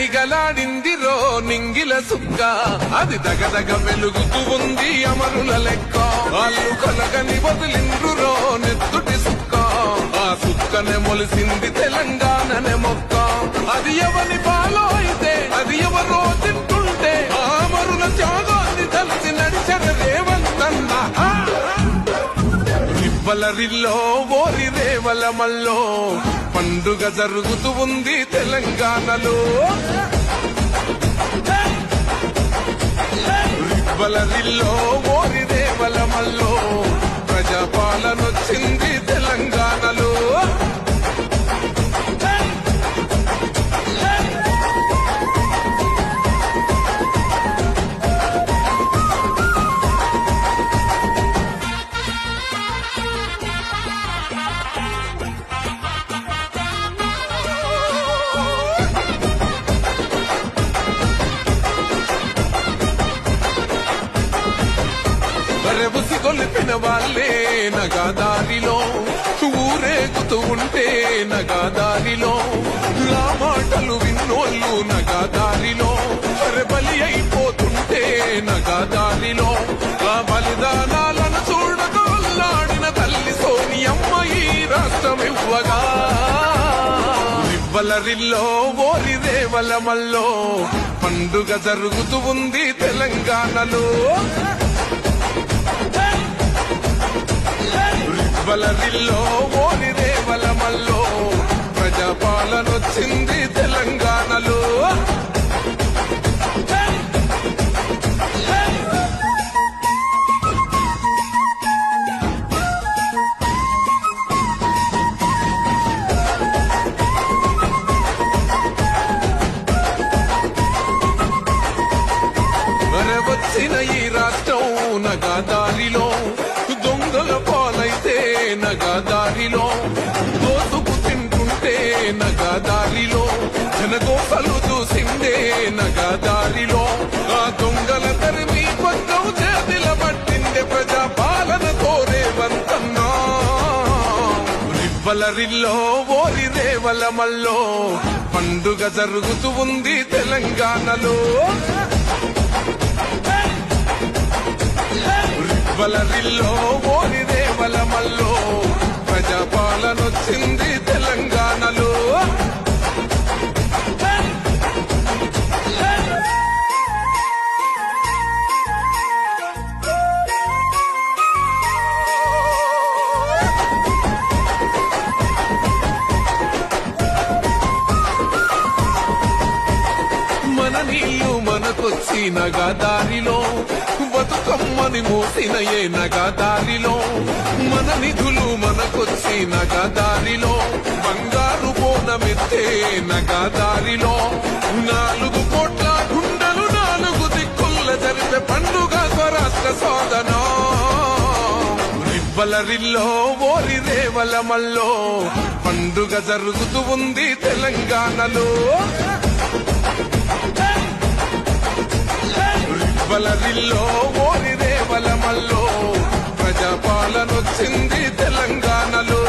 నిగలాడిందిరో నింగిల సుక్క, అది దగదగ వెలుగుతూ ఉంది అమరుల లెక్క. వాళ్ళు కలగని వదిలిండ్రురో నెత్తుటి సుక్క, ఆ సుక్కనే మొలిసింది తెలంగాణనే మొక్క. అది ఎవరి పాలో అయితే అది ఎవరో తింటుంటే, ఆ అమరుల త్యాగాన్ని తలసి నడిచిన రేవంతన్న. రివ్వలరిల్లో ఓరి రేవల మల్లో పండుగ జరుగుతూ ఉంది తెలంగాణలో. రివ్వలరిల్లో ఓరి రేవల మల్లో ప్రజాపాలనొచ్చింది తెలంగాణలో. రెబుసి కొలిపిన వాళ్ళే నగాదారిలో ఊరేగుతూ ఉంటే నగాదారిలో, ఆ మాటలు విన్నోళ్ళు నగాదారిలో బలి అయిపోతుంటే నగాదారిలో, ఆ బలిదానాలను చూడగోల్లాడిన తల్లి సోనియమ్మ ఈ రాష్ట్రం ఇవ్వగా. రివ్వలరిల్లో ఓరి రేవల మల్లో పండుగ జరుగుతూ ఉంది తెలంగాణలో. రివ్వలరిల్లో ఓరి రేవల మల్లో ప్రజాపాలనొచ్చింది తెలంగాణలో. వచ్చిన ఈ రాష్ట్రం నగాదారిలో దొంగల పాలైతే నగాదారిలో, దోసుకు తింటుంటే నగాదారిలో, జనగోసలు చూసిందే నగాదారిలో, ఆ దొంగల తరిమి పక్కం చేతిల పట్టిందే ప్రజాపాలన కోరేవంతన్నా. రివ్వలరిల్లో ఓరి రేవల మల్లో పండుగ జరుగుతూ ఉంది తెలంగాణలో. రివ్వలరిల్లో ఓరి రేవల మల్లో ప్రజాపాలనొచ్చింది తెలంగాణలో. మన నీళ్లు మనకొచ్చి నగాదారిలో, బతుకమ్మని మోసిన ఏ నగాదారిలో, మన నిధులు మనకొచ్చి నగాదారిలో, బంగారు బోనమెత్తే నగాదారిలో, 4 కోట్ల గుండెలు 4 దిక్కుల్ల జరిపే పండుగ స్వరాష్ట్ర సాధన. రివ్వలరిల్లో ఓరి రేవల మల్లో పండుగ జరుగుతూ ఉంది తెలంగాణలో. రివ్వలరిల్లో ఓరి రేవల మల్లో ప్రజాపాలనొచ్చింది తెలంగాణలో.